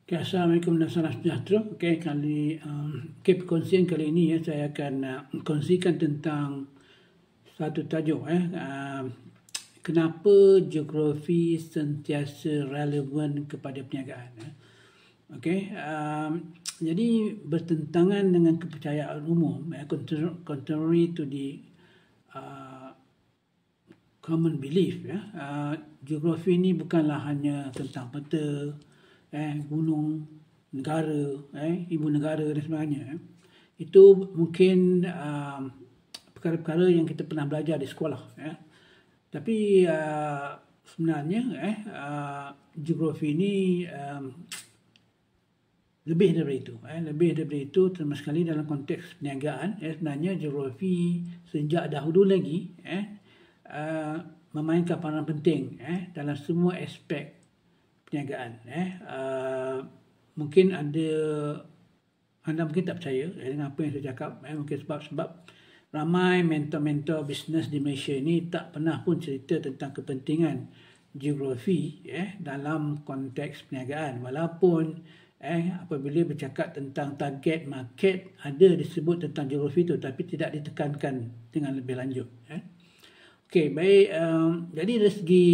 Okay, Assalamualaikum dan salam sejahtera. Perkongsian kali ini saya akan kongsikan tentang satu tajuk kenapa geografi sentiasa relevan kepada perniagaan. Jadi bertentangan dengan kepercayaan umum, contrary to the common belief, geografi ini bukanlah hanya tentang peta, gunung, negara, ibu negara dan sebagainya. Itu mungkin perkara-perkara yang kita pernah belajar di sekolah. Tapi sebenarnya geografi ini lebih daripada itu. Lebih daripada itu, terutama sekali dalam konteks perniagaan. Sebenarnya geografi sejak dahulu lagi memainkan peranan penting dalam semua aspek perniagaan. Mungkin anda mungkin tak percaya dengan apa yang saya cakap, mungkin sebab ramai mentor-mentor bisnes di Malaysia ini tak pernah pun cerita tentang kepentingan geografi dalam konteks perniagaan, walaupun apabila bercakap tentang target market ada disebut tentang geografi itu, tapi tidak ditekankan dengan lebih lanjut. Okey, baik. Jadi dari segi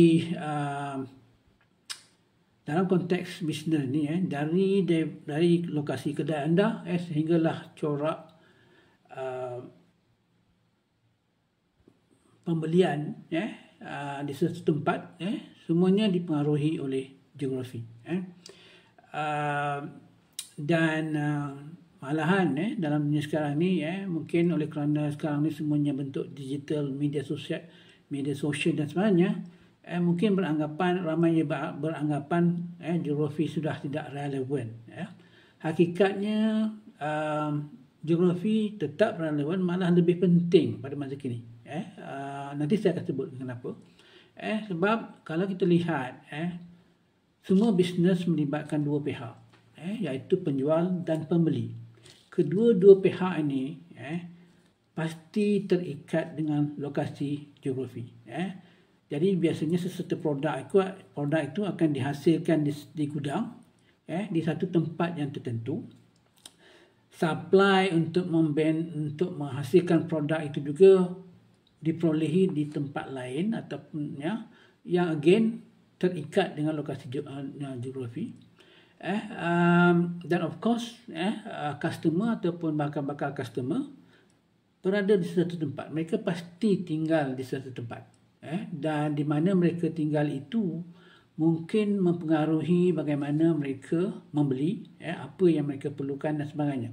dalam konteks bisnes ni, dari lokasi kedai anda sehinggalah corak pembelian di satu tempat, semuanya dipengaruhi oleh geografi. Dan malahan dalam dunia sekarang ni, mungkin oleh kerana sekarang ni semuanya bentuk digital, media sosial dan sebagainya, mungkin ramai beranggapan geografi sudah tidak relevan. Hakikatnya geografi tetap relevan, malah lebih penting pada masa kini. Nanti saya akan sebut kenapa. Sebab kalau kita lihat, semua bisnes melibatkan dua pihak, iaitu penjual dan pembeli. Kedua-dua pihak ini pasti terikat dengan lokasi geografi. Jadi biasanya sesuatu produk itu akan dihasilkan di gudang, di satu tempat yang tertentu. Supply untuk menghasilkan produk itu juga diperolehi di tempat lain, ataupun yang again terikat dengan lokasi geografi. Dan of course customer ataupun bakal customer berada di satu tempat. Mereka pasti tinggal di satu tempat. Dan di mana mereka tinggal itu mungkin mempengaruhi bagaimana mereka membeli, apa yang mereka perlukan dan sebagainya.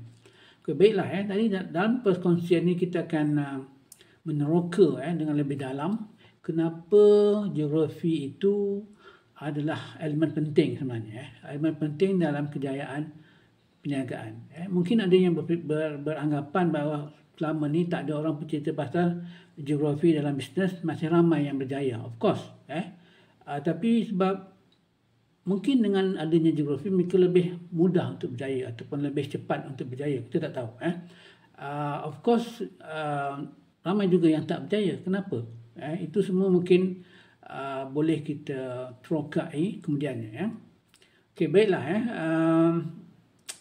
Okay, baiklah, tadi dalam perkongsian ini kita akan meneroka dengan lebih dalam kenapa geografi itu adalah elemen penting sebenarnya, elemen penting dalam kejayaan perniagaan. Mungkin ada yang beranggapan bahawa selama ni tak ada orang bercerita pasal geografi dalam bisnes, masih ramai yang berjaya. Of course. Tapi sebab mungkin dengan adanya geografi, mereka lebih mudah untuk berjaya ataupun lebih cepat untuk berjaya. Kita tak tahu. Of course, ramai juga yang tak berjaya. Kenapa? Itu semua mungkin boleh kita terokai kemudiannya. Okey, baiklah.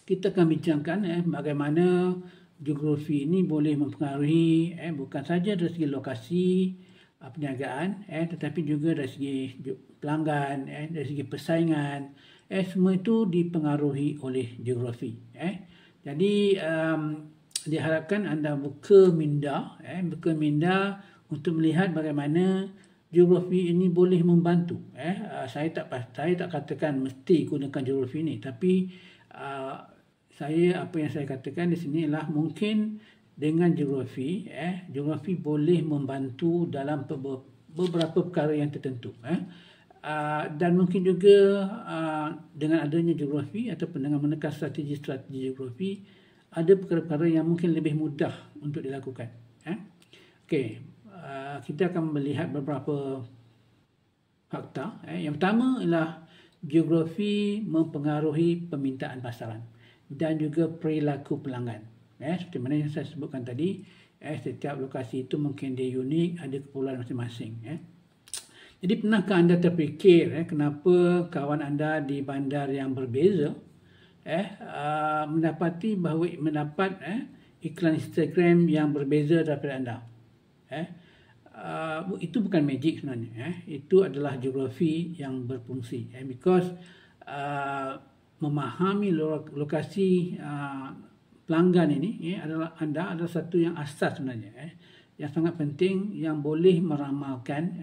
Kita akan bincangkan bagaimana geografi ini boleh mempengaruhi bukan saja dari segi lokasi perniagaan, tetapi juga dari segi pelanggan, dari segi persaingan, semua itu dipengaruhi oleh geografi. Jadi diharapkan anda buka minda untuk melihat bagaimana geografi ini boleh membantu. Saya tak katakan mesti gunakan geografi ini, tapi apa yang saya katakan di sini adalah mungkin dengan geografi, geografi boleh membantu dalam beberapa perkara yang tertentu. Dan mungkin juga dengan adanya geografi ataupun dengan menekan strategi-strategi geografi, ada perkara-perkara yang mungkin lebih mudah untuk dilakukan. Okey, kita akan melihat beberapa fakta. Yang pertama ialah geografi mempengaruhi permintaan pasaran dan juga perilaku pelanggan. Seperti mana yang saya sebutkan tadi, setiap lokasi itu mungkin dia unik, ada keperluan masing-masing. Jadi pernahkah anda terfikir kenapa kawan anda di bandar yang berbeza mendapati bahawa mendapat iklan Instagram yang berbeza daripada anda. Itu bukan magic sebenarnya. Itu adalah geografi yang berfungsi. Because memahami lokasi pelanggan ini adalah satu yang asas sebenarnya. Yang sangat penting, yang boleh meramalkan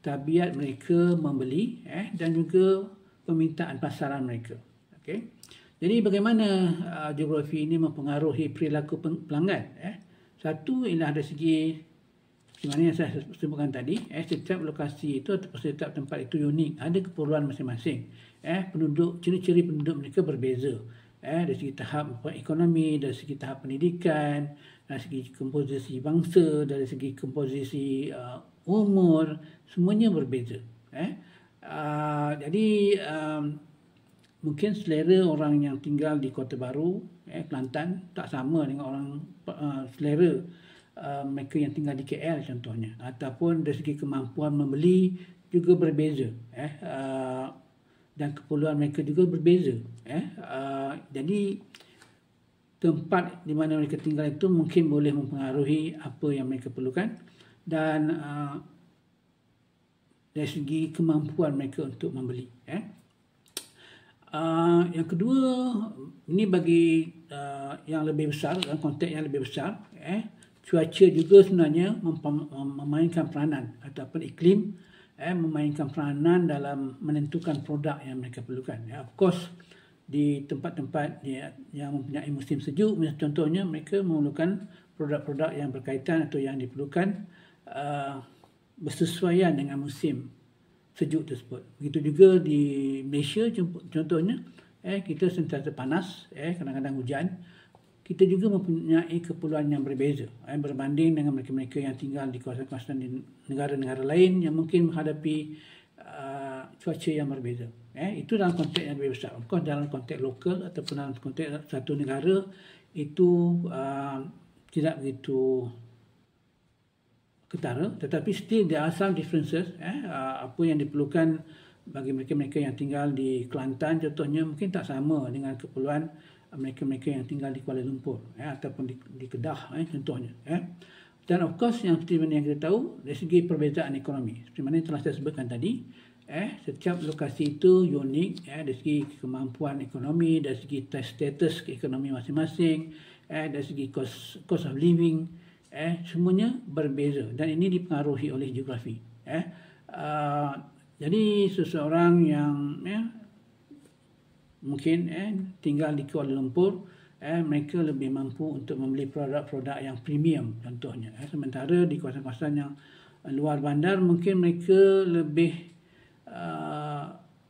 tabiat mereka membeli dan juga permintaan pasaran mereka. Okay. Jadi bagaimana geografi ini mempengaruhi perilaku pelanggan? Satu ialah dari segi sebenarnya yang saya sebutkan tadi, setiap lokasi itu atau setiap tempat itu unik, ada keperluan masing-masing. Ciri-ciri penduduk mereka berbeza. Dari segi tahap ekonomi, dari segi tahap pendidikan, dari segi komposisi bangsa, dari segi komposisi umur, semuanya berbeza. Jadi mungkin selera orang yang tinggal di Kota Baru, Kelantan tak sama dengan orang selera mereka yang tinggal di KL contohnya, ataupun dari segi kemampuan membeli juga berbeza. Dan keperluan mereka juga berbeza. Jadi tempat di mana mereka tinggal itu mungkin boleh mempengaruhi apa yang mereka perlukan, dan dari segi kemampuan mereka untuk membeli. Yang kedua, ini bagi yang lebih besar, dalam konteks yang lebih besar, cuaca juga sebenarnya memainkan peranan, ataupun iklim memainkan peranan dalam menentukan produk yang mereka perlukan. Of course, di tempat-tempat yang mempunyai musim sejuk, contohnya mereka memerlukan produk-produk yang berkaitan atau yang diperlukan bersesuaian dengan musim sejuk tersebut. Begitu juga di Malaysia contohnya, kita sentiasa panas, kadang-kadang hujan. Kita juga mempunyai keperluan yang berbeza berbanding dengan mereka-mereka yang tinggal di kawasan-kawasan di negara-negara lain yang mungkin menghadapi cuaca yang berbeza. Itu dalam konteks yang lebih besar. Of course, dalam konteks lokal ataupun dalam konteks satu negara itu tidak begitu ketara, tetapi still there are some differences. Apa yang diperlukan bagi mereka-mereka yang tinggal di Kelantan contohnya mungkin tak sama dengan keperluan mereka-mereka yang tinggal di Kuala Lumpur ataupun di Kedah contohnya. Dan of course yang seperti mana yang kita tahu dari segi perbezaan ekonomi, seperti mana yang telah saya sebutkan tadi, setiap lokasi itu unik dari segi kemampuan ekonomi, dari segi status ekonomi masing-masing, dari segi cost of living, semuanya berbeza, dan ini dipengaruhi oleh geografi. Jadi seseorang yang mungkin tinggal di Kuala Lumpur, mereka lebih mampu untuk membeli produk-produk yang premium contohnya. Sementara di kawasan-kawasan yang luar bandar mungkin mereka lebih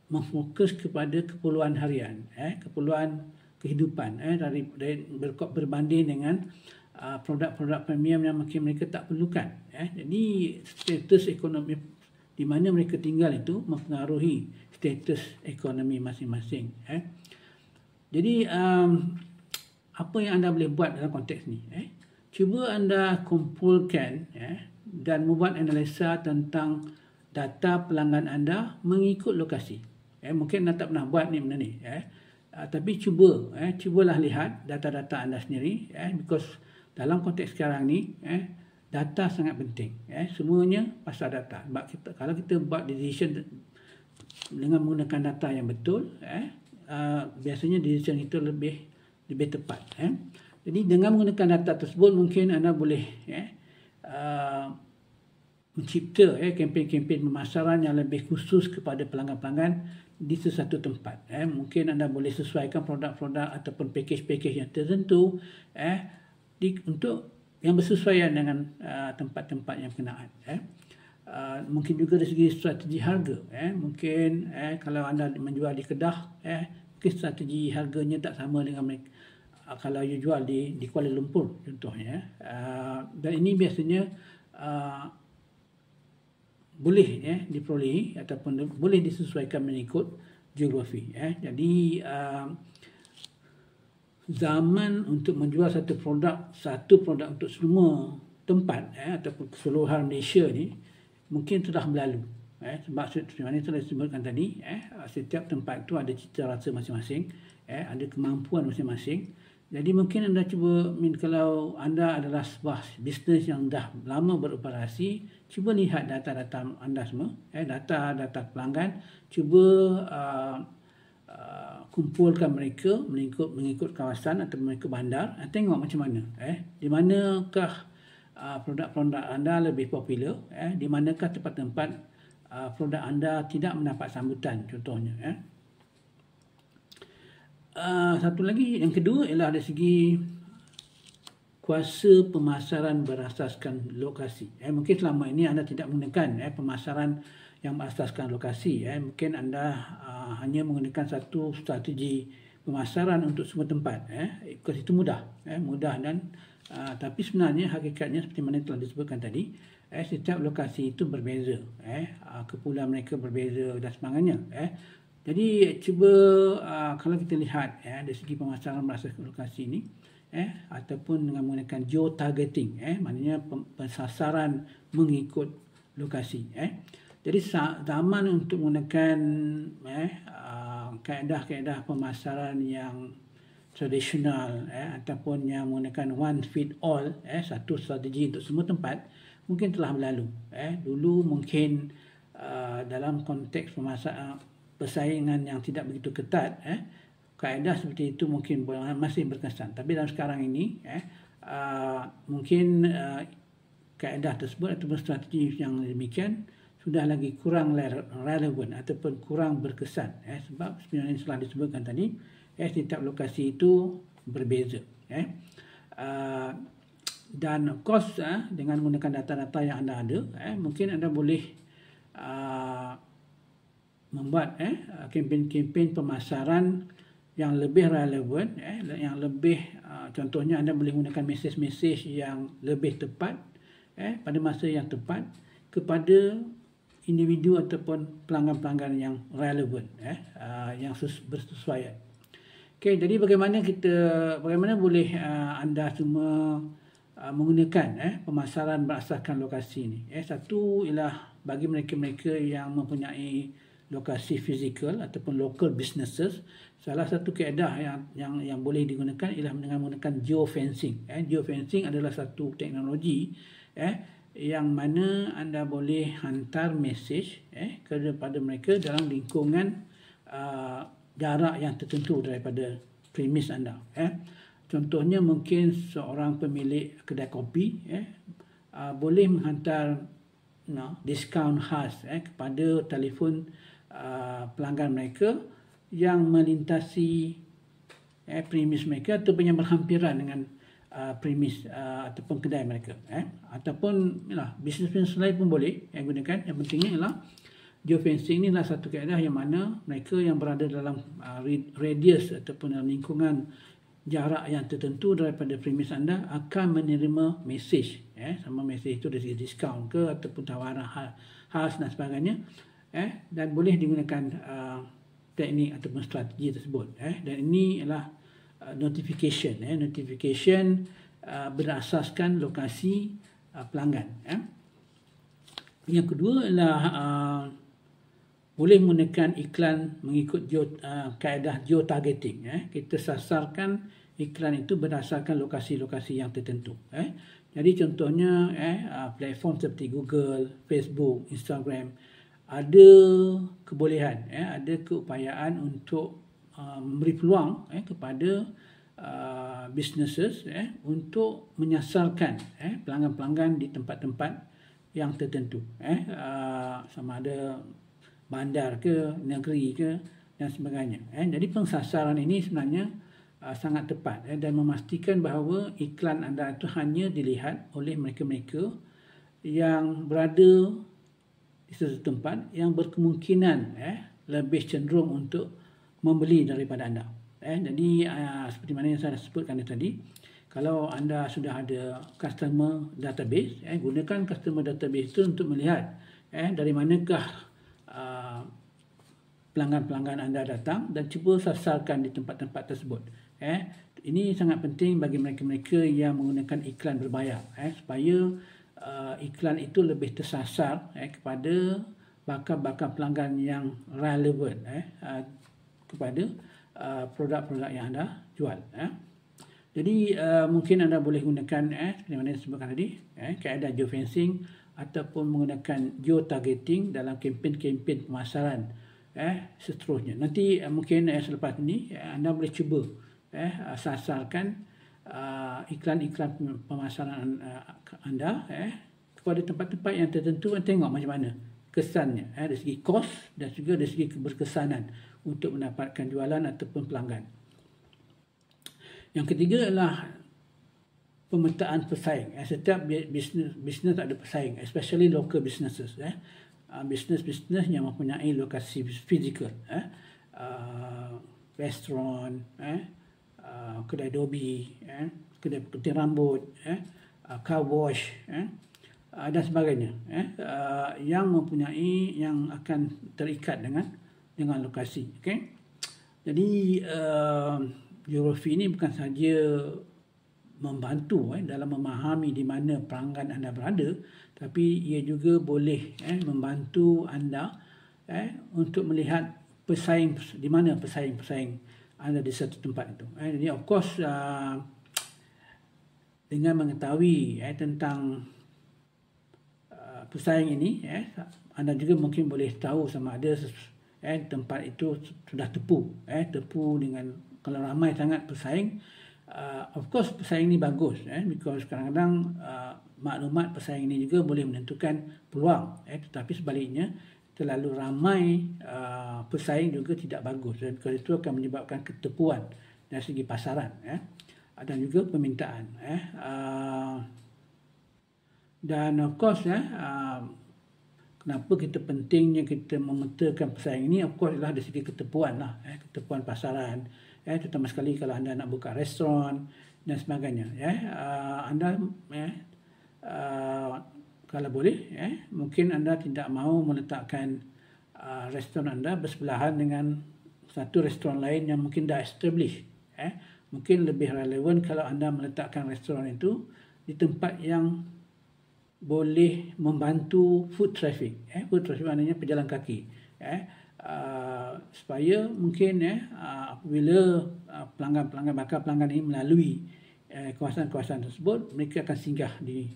memfokus kepada keperluan harian, keperluan kehidupan, berbanding dengan produk-produk premium yang mungkin mereka tak perlukan. Jadi status ekonomi di mana mereka tinggal itu mempengaruhi status ekonomi masing-masing. Jadi apa yang anda boleh buat dalam konteks ni? Cuba anda kumpulkan dan membuat analisa tentang data pelanggan anda mengikut lokasi. Mungkin anda tak pernah buat ni benda ni. Tapi cubalah lihat data-data anda sendiri. Because dalam konteks sekarang ni, data sangat penting. Semuanya pasal data. Sebab kalau kita buat decision dengan menggunakan data yang betul, biasanya decision itu lebih tepat. Jadi dengan menggunakan data tersebut mungkin anda boleh mencipta kempen-kempen pemasaran yang lebih khusus kepada pelanggan-pelanggan di sesuatu tempat. Mungkin anda boleh sesuaikan produk-produk ataupun package-package yang tertentu untuk yang bersesuaian dengan tempat-tempat yang berkenaan. Mungkin juga dari segi strategi harga. Mungkin kalau anda menjual di Kedah, mungkin strategi harganya tak sama dengan mereka kalau you jual di Kuala Lumpur contohnya. Dan ini biasanya boleh diperolehi ataupun boleh disesuaikan mengikut geografi. Jadi zaman untuk menjual satu produk untuk semua tempat ataupun keseluruhan Malaysia ni mungkin telah berlalu. Sebab seperti mana telah disebutkan tadi, setiap tempat itu ada cita rasa masing-masing, ada kemampuan masing-masing. Jadi mungkin anda cuba, kalau anda adalah sebuah bisnes yang dah lama beroperasi, cuba lihat data-data anda semua, data-data pelanggan, cuba kumpulkan mereka mengikut kawasan atau mengikut bandar, tengok macam mana, di manakah produk-produk anda lebih popular, di manakah tempat-tempat produk anda tidak mendapat sambutan contohnya. Satu lagi, yang kedua ialah dari segi kuasa pemasaran berasaskan lokasi. Mungkin selama ini anda tidak menggunakan pemasaran yang berasaskan lokasi. Mungkin anda hanya menggunakan satu strategi pemasaran untuk semua tempat. Because itu mudah, dan tapi sebenarnya hakikatnya seperti mana telah disebutkan tadi, setiap lokasi itu berbeza, kepulauan mereka berbeza dan sebagainya. Jadi cuba kalau kita lihat dari segi pemasaran berasaskan lokasi ini, ataupun dengan menggunakan geo-targeting, maknanya pensasaran mengikut lokasi. Jadi zaman untuk menggunakan kaedah-kaedah pemasaran yang tradisional, ataupun yang menggunakan one fit all, satu strategi untuk semua tempat, mungkin telah berlalu. Dulu mungkin dalam konteks persaingan yang tidak begitu ketat, kaedah seperti itu mungkin masih berkesan. Tapi dalam sekarang ini, mungkin kaedah tersebut ataupun strategi yang demikian sudah lagi kurang relevan ataupun kurang berkesan. Sebab sebenarnya telah disebutkan tadi, setiap lokasi itu berbeza. Dan of course, dengan menggunakan data-data yang anda ada, mungkin anda boleh membuat kempen-kempen pemasaran yang lebih relevan, yang lebih contohnya anda boleh menggunakan mesej-mesej yang lebih tepat, pada masa yang tepat kepada individu ataupun pelanggan-pelanggan yang relevan, yang bersesuaian. Okey, jadi bagaimana boleh anda semua menggunakan pemasaran berasaskan lokasi ini? Satu ialah bagi mereka-mereka yang mempunyai lokasi fizikal ataupun local businesses, salah satu kaedah yang boleh digunakan ialah dengan menggunakan geofencing. Geofencing adalah satu teknologi yang mana anda boleh hantar mesej kepada mereka dalam lingkungan jarak yang tertentu daripada premis anda. Contohnya mungkin seorang pemilik kedai kopi boleh menghantar diskaun khas kepada telefon pelanggan mereka yang melintasi premis mereka ataupun yang berhampiran dengan premis ataupun kedai mereka. Ataupun bisnes-bisnes lain pun boleh yang gunakan. Yang pentingnya ialah geofencing ini adalah satu kaedah yang mana mereka yang berada dalam radius ataupun dalam lingkungan jarak yang tertentu daripada premis anda akan menerima mesej, sama mesej itu dari diskaun ke ataupun tawaran khas dan sebagainya, dan boleh digunakan teknik ataupun strategi tersebut. Dan ini adalah notification berasaskan lokasi pelanggan. Yang kedua adalah boleh menggunakan iklan mengikut kaedah geo-targeting. Kita sasarkan iklan itu berdasarkan lokasi-lokasi yang tertentu. Jadi contohnya platform seperti Google, Facebook, Instagram ada kebolehan, ada keupayaan untuk memberi peluang kepada businesses untuk menyasarkan pelanggan-pelanggan di tempat-tempat yang tertentu, sama ada bandar ke, negeri ke dan sebagainya. Jadi pensasaran ini sebenarnya sangat tepat dan memastikan bahawa iklan anda itu hanya dilihat oleh mereka-mereka yang berada di satu tempat yang berkemungkinan lebih cenderung untuk membeli daripada anda. Jadi seperti mana yang saya sebutkan tadi, kalau anda sudah ada customer database, gunakan customer database itu untuk melihat dari manakah pelanggan-pelanggan anda datang dan cuba sasarkan di tempat-tempat tersebut. Ini sangat penting bagi mereka-mereka yang menggunakan iklan berbayar, supaya iklan itu lebih tersasar kepada bakal pelanggan yang relevan kepada produk-produk yang anda jual. Jadi mungkin anda boleh gunakan seperti mana saya sebutkan tadi, kaedah geofencing ataupun menggunakan geotargeting dalam kempen-kempen pemasaran seterusnya. Nanti mungkin selepas ini anda boleh cuba sasarkan iklan-iklan pemasaran anda kepada tempat-tempat yang tertentu dan tengok macam mana kesannya dari segi kos dan juga dari segi keberkesanan untuk mendapatkan jualan ataupun pelanggan. Yang ketiga adalah pemetaan pesaing. Setiap bisnes ada pesaing, especially local businesses. Bisnes yang mempunyai lokasi fizikal, restoran, kedai dobi, kedai putih rambut, car wash, dan sebagainya, yang akan terikat dengan lokasi. Okay? Jadi geografi ini bukan sahaja membantu dalam memahami di mana pelanggan anda berada, tapi ia juga boleh membantu anda untuk melihat pesaing, di mana pesaing-pesaing anda di satu tempat itu. Jadi of course dengan mengetahui tentang pesaing ini, anda juga mungkin boleh tahu sama ada tempat itu sudah tepu dengan, kalau ramai sangat pesaing, of course pesaing ini bagus, because kadang-kadang maklumat pesaing ini juga boleh menentukan peluang, tetapi sebaliknya terlalu ramai pesaing juga tidak bagus, dan kerana itu akan menyebabkan ketepuan dari segi pasaran dan juga permintaan. Dan of course kenapa pentingnya kita memetakan pesaing ini, of course adalah dari segi ketepuan ketepuan pasaran, terutama sekali kalau anda nak buka restoran dan sebagainya. Anda kalau boleh, mungkin anda tidak mahu meletakkan restoran anda bersebelahan dengan satu restoran lain yang mungkin dah established. Mungkin lebih relevan kalau anda meletakkan restoran itu di tempat yang boleh membantu foot traffic. Foot traffic maknanya pejalan kaki. Supaya mungkin apabila bakal pelanggan ini melalui kawasan-kawasan tersebut, mereka akan singgah di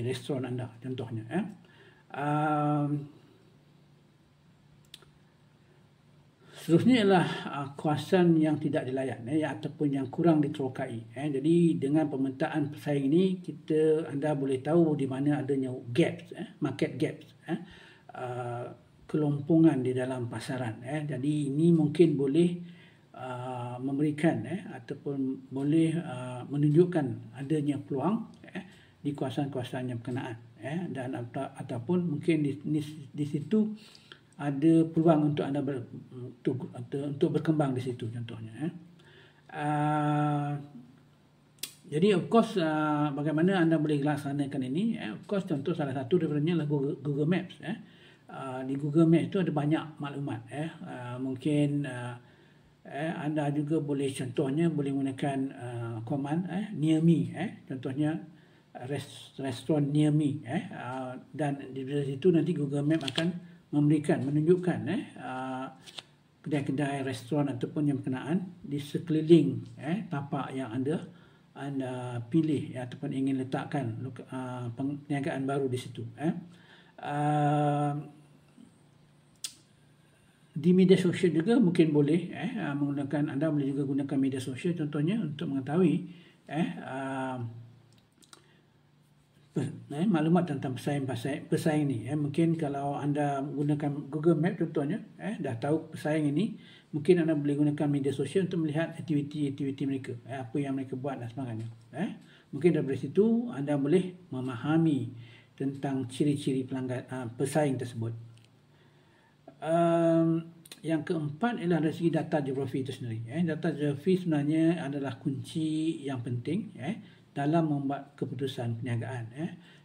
restoran anda contohnya. Seterusnya ialah kawasan yang tidak dilayan ataupun yang kurang diterokai. Jadi dengan pemetaan pesaing ini, anda boleh tahu di mana adanya gaps, market gaps, kelompongan di dalam pasaran. Jadi ini mungkin boleh memberikan ataupun boleh menunjukkan adanya peluang di kawasan-kawasan yang berkenaan, dan ataupun mungkin di situ ada peluang untuk anda untuk berkembang di situ contohnya. Jadi of course bagaimana anda boleh laksanakan ini? Of course contoh salah satu daripadanya adalah Google Maps. Di Google Maps itu ada banyak maklumat. Mungkin anda juga boleh contohnya boleh menggunakan command near me, contohnya restoran near me, dan di situ nanti Google Maps akan menunjukkan kedai-kedai restoran ataupun yang berkenaan di sekeliling tapak yang anda pilih ataupun ingin letakkan perniagaan baru di situ. Di media sosial juga mungkin boleh anda boleh juga gunakan media sosial contohnya untuk mengetahui maklumat tentang pesaing ni. Mungkin kalau anda gunakan Google Map contohnya, dah tahu pesaing ini, mungkin anda boleh gunakan media sosial untuk melihat aktiviti-aktiviti mereka, apa yang mereka buat dan sebagainya. Mungkin dari situ anda boleh memahami tentang ciri-ciri pesaing tersebut. Yang keempat ialah dari segi data geografi itu sendiri. Data geografi sebenarnya adalah kunci yang penting dalam membuat keputusan perniagaan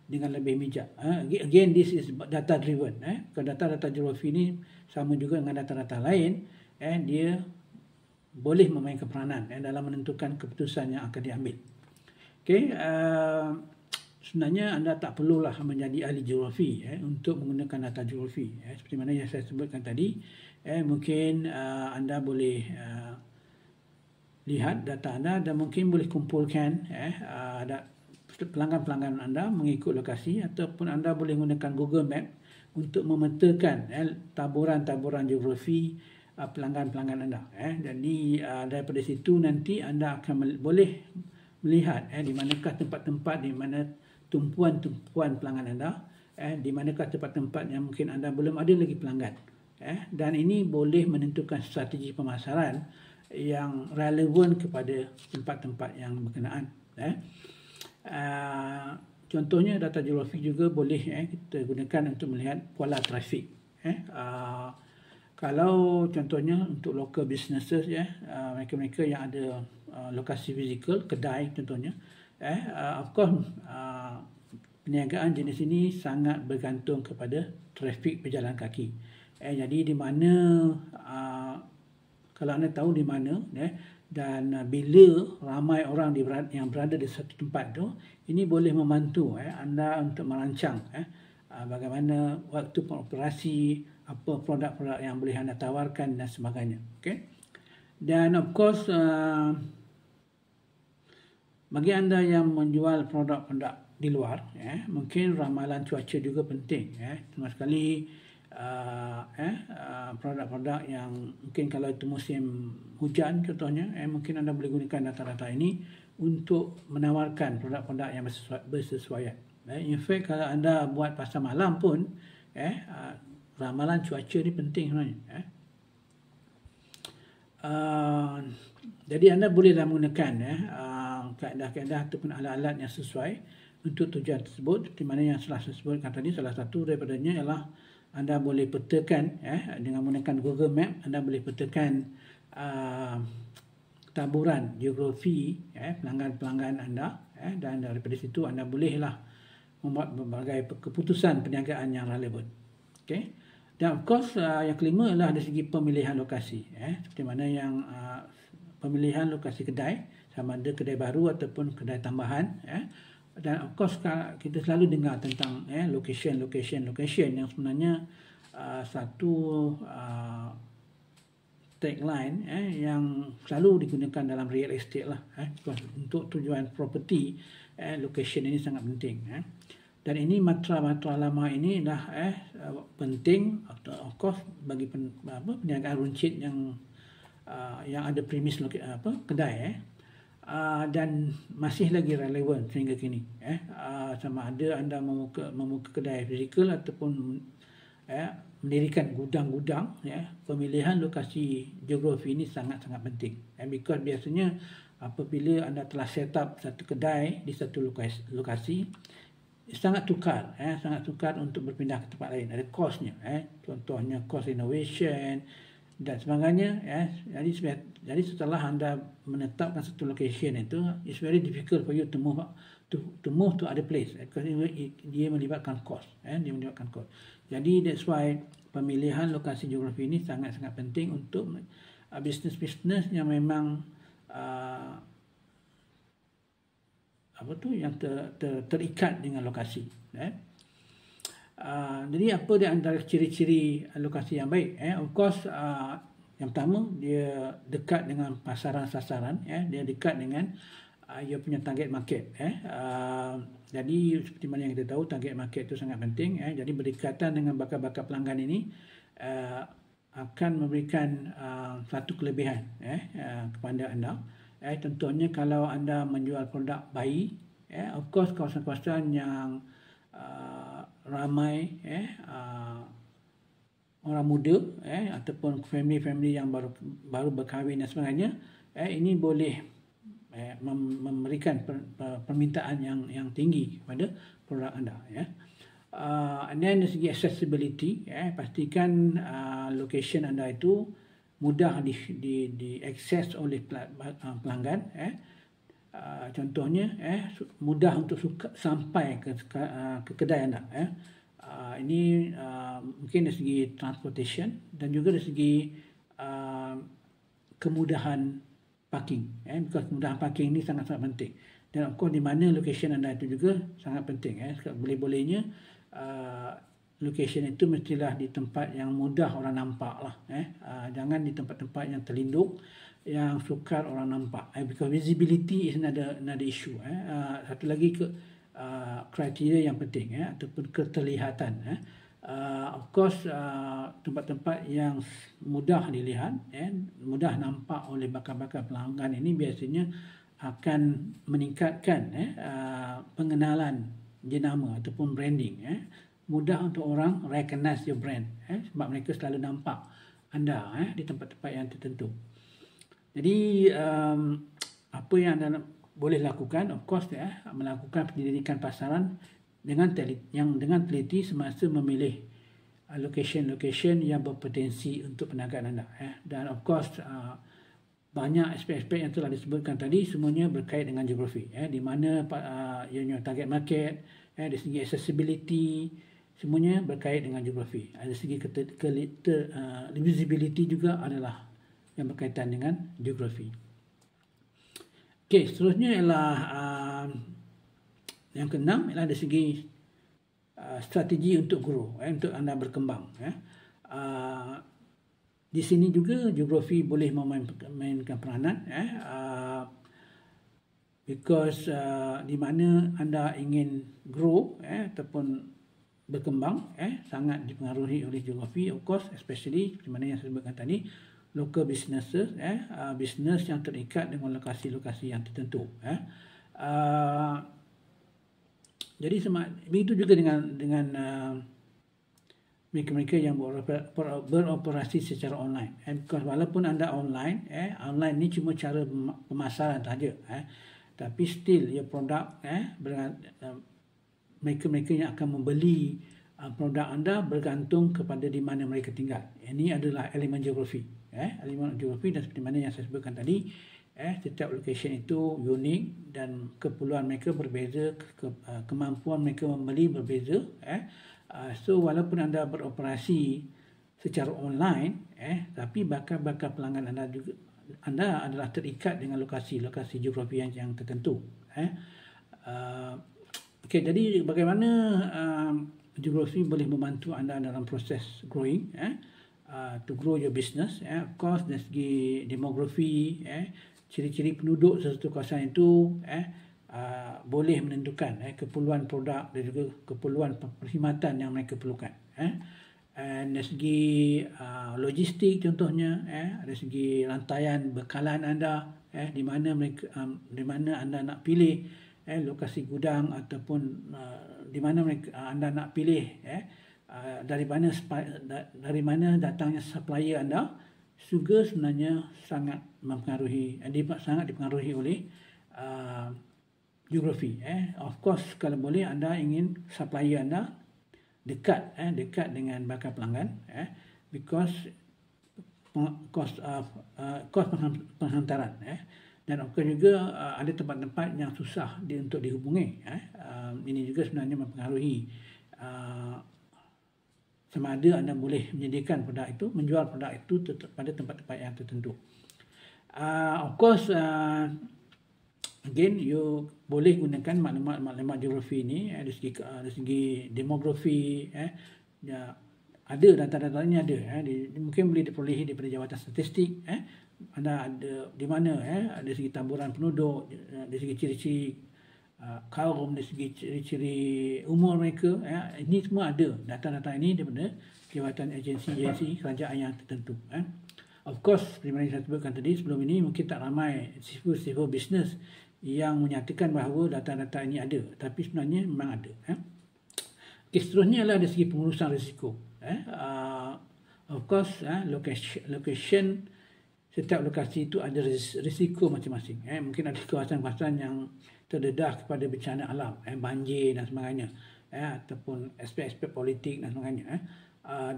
dengan lebih bijak. Again, this is data driven. Kalau data geografi ini sama juga dengan data-data lain, dia boleh memainkan peranan dalam menentukan keputusan yang akan diambil. Okay, sebenarnya anda tak perlulah menjadi ahli geografi untuk menggunakan data geografi. Seperti mana yang saya sebutkan tadi, mungkin anda boleh lihat data anda dan mungkin boleh kumpulkan pelanggan-pelanggan anda mengikut lokasi, ataupun anda boleh menggunakan Google Map untuk memetakan taburan-taburan geografi pelanggan-pelanggan anda. Jadi daripada situ nanti anda akan boleh melihat di manakah tempat-tempat, di mana tumpuan-tumpuan pelanggan anda, di manakah tempat-tempat yang mungkin anda belum ada lagi pelanggan. Dan ini boleh menentukan strategi pemasaran yang relevan kepada tempat-tempat yang berkenaan. Contohnya data geografi juga boleh kita gunakan untuk melihat pola trafik. Kalau contohnya untuk local businesses, mereka-mereka yang ada lokasi fizikal, kedai contohnya, of course perniagaan jenis ini sangat bergantung kepada trafik berjalan kaki. Jadi di mana, kalau anda tahu di mana dan bila ramai orang yang berada di satu tempat tu, ini boleh membantu anda untuk merancang bagaimana waktu pengoperasi, apa produk-produk yang boleh anda tawarkan dan sebagainya. Okay? Dan of course bagi anda yang menjual produk-produk di luar, mungkin ramalan cuaca juga penting. Terutama sekali produk-produk yang mungkin kalau itu musim hujan contohnya, mungkin anda boleh gunakan data-data ini untuk menawarkan produk-produk yang bersesuaian. In fact, kalau anda buat pasar malam pun, ramalan cuaca ni penting sebenarnya. Jadi anda bolehlah menggunakan kaedah-kaedah ataupun alat-alat yang sesuai untuk tujuan tersebut. Di mana yang telah saya sebutkan tadi, salah satu daripadanya ialah anda boleh petakan dengan menggunakan Google Map, anda boleh petakan taburan geografi pelanggan-pelanggan anda, dan daripada situ anda bolehlah membuat berbagai keputusan perniagaan yang relevan. Okay? Dan of course yang kelima adalah dari segi pemilihan lokasi. Seperti mana yang pemilihan lokasi kedai, sama ada kedai baru ataupun kedai tambahan. Dan of course kita selalu dengar tentang location yang sebenarnya satu tagline yang selalu digunakan dalam real estate lah. Untuk tujuan property, location ini sangat penting. Dan ini matra-matra lama ini dah penting, of course, bagi perniagaan runcit yang ada premis kedai, dan masih lagi relevan sehingga kini. Sama ada anda membuka kedai fizikal ataupun mendirikan gudang-gudang, pemilihan lokasi geografi ini sangat-sangat penting. Because biasanya apabila anda telah set up satu kedai di satu lokasi, sangat tukar untuk berpindah ke tempat lain. Ada kosnya, contohnya kos renovation dan sebagainya. Jadi setelah anda menetapkan satu location itu, it's very difficult for you to move to other place, because dia melibatkan kos. Jadi that's why pemilihan lokasi geografi ini sangat-sangat penting untuk bisnes-bisnes yang memang yang terikat dengan lokasi. Jadi apa di antara ciri-ciri lokasi yang baik? Of course, yang pertama, dia dekat dengan pasaran sasaran, dia dekat dengan ia punya target market. Jadi seperti mana yang kita tahu, target market itu sangat penting. Jadi berdekatan dengan bakal-bakal pelanggan ini akan memberikan satu kelebihan kepada anda. Contohnya kalau anda menjual produk bayi, of course kawasan-kawasan yang ramai orang muda ataupun family-family yang baru berkahwin dan sebagainya, ini boleh memberikan permintaan yang tinggi kepada produk anda. And then dari segi accessibility, pastikan location anda itu mudah diakses oleh pelanggan. Contohnya mudah untuk sampai ke kedai anda. Ini mungkin dari segi transportation dan juga dari segi kemudahan parking. Because kemudahan parking ini sangat-sangat penting. Dan of course di mana location anda itu juga sangat penting. Boleh-bolehnya location itu mestilah di tempat yang mudah orang nampak lah. Jangan di tempat-tempat yang terlindung, yang sukar orang nampak. Because visibility is another issue. Satu lagi kriteria yang penting, ataupun keterlihatan. Of course tempat-tempat yang mudah dilihat, mudah nampak oleh bakal-bakal pelanggan ini biasanya akan meningkatkan pengenalan jenama ataupun branding. Mudah untuk orang recognize your brand, sebab mereka selalu nampak anda di tempat-tempat yang tertentu. Jadi apa yang anda boleh lakukan, of course melakukan penyelidikan pasaran dengan teliti semasa memilih location-location yang berpotensi untuk perniagaan anda. Dan of course banyak aspek-aspek yang telah disebutkan tadi semuanya berkait dengan geografi. Di mana your target market, dari segi accessibility, semuanya berkait dengan geografi. Dari segi visibility juga adalah yang berkaitan dengan geografi. Okey, seterusnya ialah yang keenam ialah dari segi strategi untuk grow, untuk anda berkembang. Di sini juga geografi boleh memainkan peranan, because di mana anda ingin grow ataupun berkembang, sangat dipengaruhi oleh geografi, of course, especially di mana yang saya sebutkan tadi, local businesses, bisnes yang terikat dengan lokasi-lokasi yang tertentu. Jadi begitu juga dengan mereka-mereka yang beroperasi secara online. Because walaupun anda online, online ni cuma cara pemasaran sahaja, tapi still your produk, mereka-mereka yang akan membeli produk anda bergantung kepada di mana mereka tinggal. Ini adalah elemen geografi. Elemen geografi, dan seperti mana yang saya sebutkan tadi, setiap location itu unik dan keperluan mereka berbeza, kemampuan mereka membeli berbeza. So walaupun anda beroperasi secara online, tapi bakal pelanggan anda adalah terikat dengan lokasi-lokasi geografi yang tertentu. Okey, jadi bagaimana geografi boleh membantu anda dalam proses growing, to grow your business. Of course dari segi demografi, ciri-ciri penduduk sesuatu kawasan itu boleh menentukan keperluan produk dan juga keperluan perkhidmatan yang mereka perlukan. Dari segi logistik contohnya, dari segi rantaian bekalan anda, di mana anda nak pilih lokasi gudang, ataupun di mana anda nak pilih dari mana datangnya supplier anda, juga sebenarnya sangat dipengaruhi oleh geografi. Of course, kalau boleh anda ingin supplier anda dekat dengan bakal pelanggan, because cost penghantaran, dan of course juga ada tempat-tempat yang susah untuk dihubungi. Ini juga sebenarnya mempengaruhi sama ada anda boleh menyediakan produk itu, menjual produk itu pada tempat-tempat yang tertentu. Of course, again, you boleh gunakan maklumat geografi ini dari segi demografi. Ada data-data ini ada. Mungkin boleh diperolehi daripada Jabatan Statistik. Anda ada di mana, dari segi taburan penduduk, dari segi ciri-ciri kaum, dari segi ciri-ciri umur mereka. Ini semua ada data-data ini daripada jabatan agensi kerajaan yang tertentu. Of course, seperti mana saya sebutkan tadi sebelum ini, mungkin tak ramai civil business yang menyatakan bahawa data-data ini ada, tapi sebenarnya memang ada. Okay, seterusnya adalah dari segi pengurusan risiko. Of course, location, setiap lokasi itu ada risiko masing-masing. Mungkin ada kawasan-kawasan yang terdedah kepada bencana alam, banjir dan sebagainya, ataupun aspek-aspek politik dan sebagainya.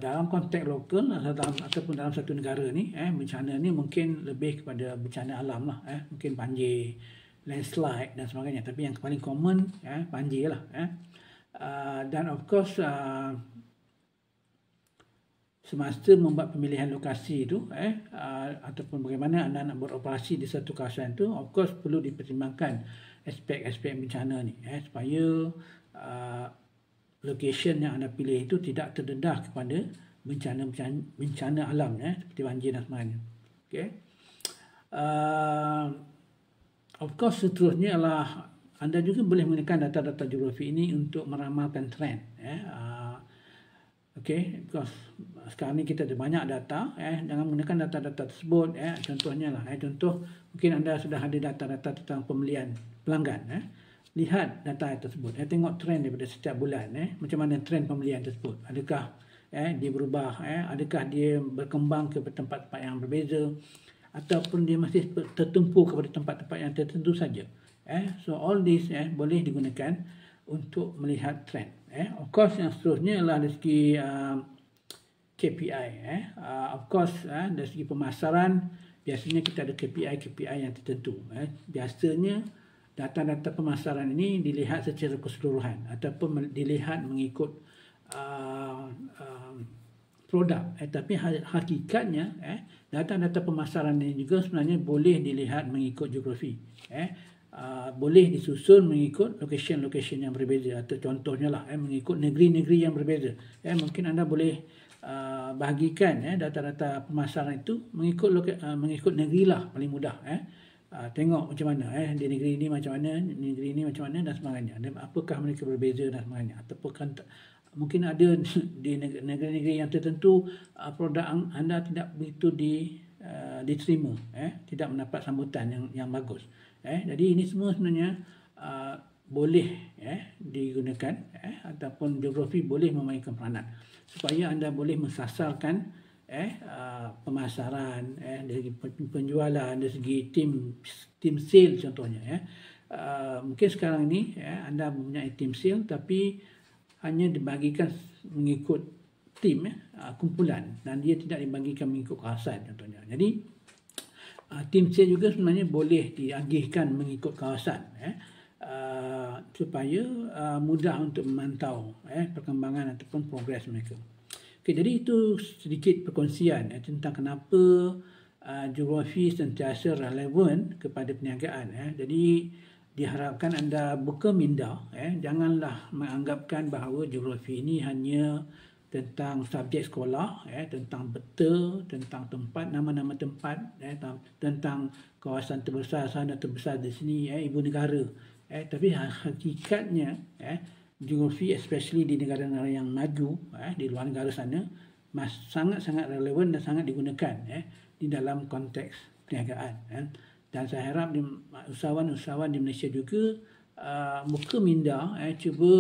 Dalam konteks lokal ataupun dalam satu negara ni, bencana ni mungkin lebih kepada bencana alam lah, mungkin banjir, landslide dan sebagainya. Tapi yang paling common banjir lah. Dan of course semasa membuat pemilihan lokasi itu ataupun bagaimana anda nak beroperasi di satu kawasan itu, of course perlu dipertimbangkan aspek-aspek bencana ni supaya location yang anda pilih itu tidak terdedah kepada bencana alam seperti banjir dan sebagainya. Okay. Of course seterusnya adalah anda juga boleh menggunakan data-data geografi ini untuk meramalkan trend. Okay, because sekarang ni kita ada banyak data, jangan menggunakan data-data tersebut. Contohnya lah, contoh mungkin anda sudah ada data-data tentang pembelian pelanggan. Lihat data tersebut, tengok trend daripada setiap bulan. Macam mana trend pembelian tersebut? Adakah dia berubah? Adakah dia berkembang ke tempat-tempat yang berbeza? Ataupun dia masih tertumpu kepada tempat-tempat yang tertentu saja? So all this boleh digunakan untuk melihat trend. Of course yang seterusnya adalah dari segi KPI. Of course dari segi pemasaran biasanya kita ada KPI yang tertentu. Biasanya data-data pemasaran ini dilihat secara keseluruhan ataupun dilihat mengikut produk. Tapi hakikatnya data-data pemasaran ini juga sebenarnya boleh dilihat mengikut geografi. Boleh disusun mengikut location-location yang berbeza, atau contohnya lah mengikut negeri-negeri yang berbeza. Mungkin anda boleh bahagikan data-data pemasaran itu mengikut negeri lah paling mudah. Tengok macam mana di negeri ini macam mana, negeri ini macam mana dan sebagainya, dan apakah mereka berbeza dan sebagainya. Ataupun mungkin ada di negeri-negeri yang tertentu produk anda tidak begitu diterima, tidak mendapat sambutan yang bagus. Jadi ini semua sebenarnya boleh digunakan ataupun geografi boleh memainkan peranan supaya anda boleh mensasarkan pemasaran, dari penjualan, dari segi tim sale contohnya. Mungkin sekarang ini anda mempunyai tim sale tapi hanya dibagikan mengikut tim, kumpulan, dan dia tidak dibagikan mengikut kawasan contohnya. Jadi tim sale juga sebenarnya boleh diagihkan mengikut kawasan supaya mudah untuk memantau perkembangan ataupun progres mereka. Okay, jadi itu sedikit perkongsian tentang kenapa geografi sentiasa relevan kepada perniagaan. Jadi diharapkan anda buka minda, janganlah menganggapkan bahawa geografi ini hanya tentang subjek sekolah, tentang peta, tentang tempat, nama-nama tempat, tentang kawasan terbesar sana, terbesar di sini, ibu negara. Tapi hakikatnya geografi, especially di negara-negara yang maju, di luar negara sana, sangat-sangat relevan dan sangat digunakan di dalam konteks perniagaan. Dan saya harap usahawan-usahawan di Malaysia juga buka minda, cuba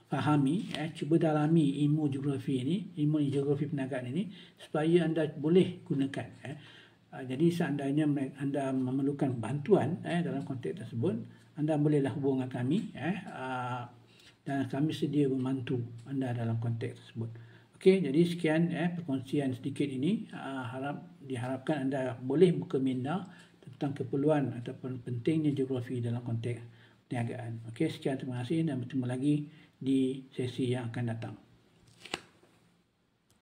fahami, cuba dalami ilmu geografi ini, ilmu geografi perniagaan ini supaya anda boleh gunakan. Jadi seandainya anda memerlukan bantuan dalam konteks tersebut, anda bolehlah hubungi kami dan kami sedia membantu anda dalam konteks tersebut. Okey, jadi sekian perkongsian sedikit ini. Diharapkan anda boleh buka minda tentang keperluan ataupun pentingnya geografi dalam konteks perniagaan. Okey, sekian, terima kasih dan bertemu lagi di sesi yang akan datang.